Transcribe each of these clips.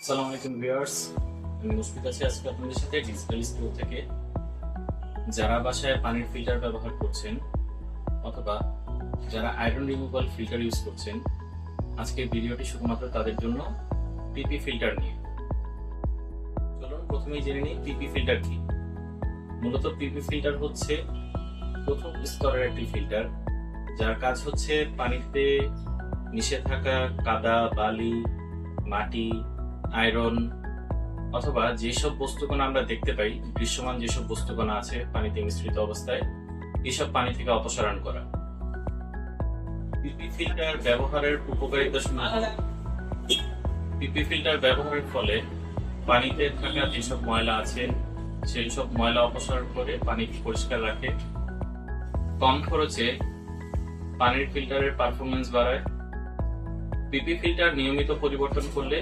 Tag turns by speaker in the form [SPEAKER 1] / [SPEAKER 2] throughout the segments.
[SPEAKER 1] আসসালামু আলাইকুম ভিউয়ার্স, আমি মুশফিক আছি আজকে আপনাদের সাথে ডিজিটাল স্কুল থেকে। যারা বাসায় পানির ফিল্টার ব্যবহার করছেন অথবা যারা আয়রন রিমুভাল ফিল্টার ইউজ করছেন, আজকের ভিডিওটি শুধুমাত্র তাদের জন্য পিপি ফিল্টার নিয়ে। চলুন প্রথমেই জেনে নিই পিপি ফিল্টার কি। মূলত পিপি ফিল্টার হচ্ছে প্রথম স্তরের একটি ফিল্টার, যার কাজ হচ্ছে পানিতে মিশে থাকা কাদা, বালি, মাটি, আয়রন অথবা যেসব বস্তুকণা আমরা দেখতে পাই, দৃশ্যমান যেসব বস্তুকণা আছে পানিতে মিশ্রিত অবস্থায়, এসব পানি থেকে অপসারণ করা। পিপি ফিল্টার ব্যবহারের উপকারিতা সমূহ। পিপি ফিল্টার ব্যবহারের ফলে পানিতে থাকা যেসব ময়লা আছে সেই সব ময়লা অপসারণ করে পানি পরিষ্কার রাখে। কম খরচে পানির ফিল্টারের পারফরমেন্স বাড়ায়। পিপি ফিল্টার নিয়মিত পরিবর্তন করলে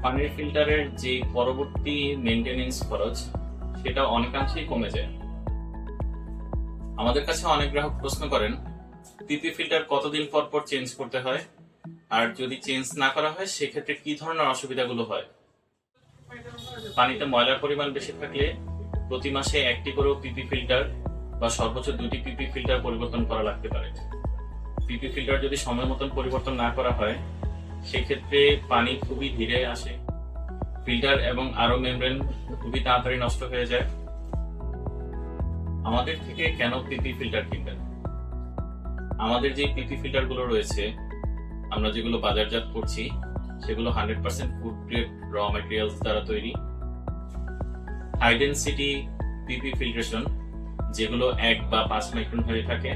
[SPEAKER 1] পানির ফিল্টারের যে পরবর্তী মেইনটেনেন্স খরচ সেটা অনেকাংশেই কমে যায়। আমাদের কাছে অনেক গ্রাহক প্রশ্ন করেন, পিপি ফিল্টার কতদিন পর পর চেঞ্জ করতে হয়, আর যদি চেঞ্জ না করা হয় সেক্ষেত্রে কি ধরনের অসুবিধাগুলো হয়। পানিতে ময়লার পরিমাণ বেশি থাকলে প্রতি মাসে একটি করেও পিপি ফিল্টার বা সর্বোচ্চ 2টি পিপি ফিল্টার পরিবর্তন করা লাগতে পারে। পিপি ফিল্টার যদি সময় মতন পরিবর্তন না করা হয় সেক্ষেত্রে পানি খুবই ধীরে আসে, ফিল্টার এবং আরো মেমব্রেন খুবই তাড়াতাড়ি নষ্ট হয়ে যায়। আমাদের থেকে কেন পিপি ফিল্টার কিনবেন? আমাদের যে পিপি ফিল্টার গুলো রয়েছে, আমরা যেগুলো বাজারজাত করছি সেগুলো 100% ফুড গ্রেড র ম্যাটেরিয়ালস দ্বারা তৈরি। হাই ডেনসিটি পিপি ফিল্ট্রেশন, যেগুলো 1 বা 5 মাইক্রন হয়ে থাকে।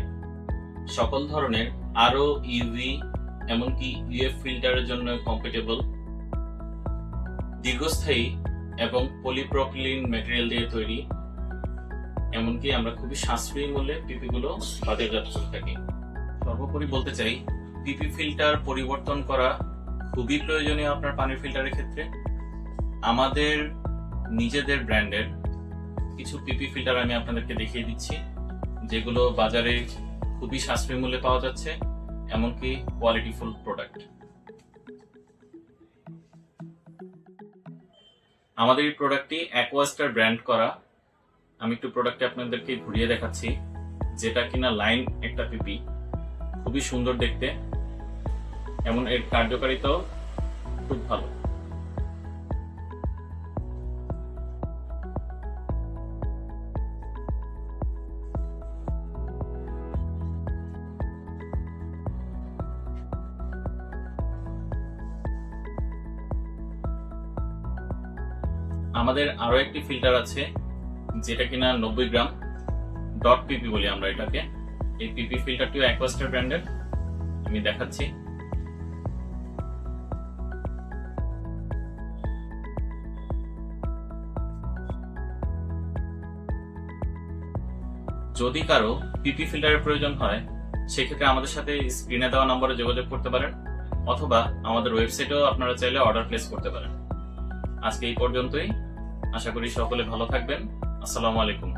[SPEAKER 1] সকল ধরনের আরো ইউভি এমনকি ইউএফ ফিল্টারের জন্য কম্প্যাটেবল। দীর্ঘস্থায়ী এবং পলিপ্রপিলিন ম্যাটেরিয়াল দিয়ে তৈরি। এমনকি আমরা খুবই সাশ্রয়ী মূল্যে পিপি গুলো বাজারজাত করে থাকি। সর্বোপরি বলতে চাই, পিপি ফিল্টার পরিবর্তন করা খুবই প্রয়োজনীয় আপনার পানির ফিল্টারের ক্ষেত্রে। আমাদের নিজেদের ব্র্যান্ডের কিছু পিপি ফিল্টার আমি আপনাদেরকে দেখিয়ে দিচ্ছি, যেগুলো বাজারে খুবই সাশ্রয়ী মূল্যে পাওয়া যাচ্ছে, এমনকি কোয়ালিটিফুল প্রোডাক্ট। আমাদের এই প্রোডাক্টটি অ্যাকোয়াস্টার ব্র্যান্ড করা। আমি একটু প্রোডাক্টটি আপনাদেরকে ঘুরিয়ে দেখাচ্ছি, যেটা কিনা লাইন একটা পিপি, খুবই সুন্দর দেখতে, এমন এর কার্যকারিতাও খুব ভালো। আমাদের আরো একটি ফিল্টার আছে যেটা কিনা 90 গ্রাম, ডট পিপি বলি আমরা এটাকে। এই পিপি ফিল্টারটিও অ্যাকোয়াস্টার ব্র্যান্ডের, আমি দেখাচ্ছি। যদি কারো পিপি ফিল্টারের প্রয়োজন হয় সেক্ষেত্রে আমাদের সাথে স্ক্রিনে দেওয়া নম্বরে যোগাযোগ করতে পারেন, অথবা আমাদের ওয়েবসাইটেও আপনারা চাইলে অর্ডার প্লেস করতে পারেন। আজকে এই পর্যন্তই। আশা করি সকলে ভালো থাকবেন। আসসালামু আলাইকুম।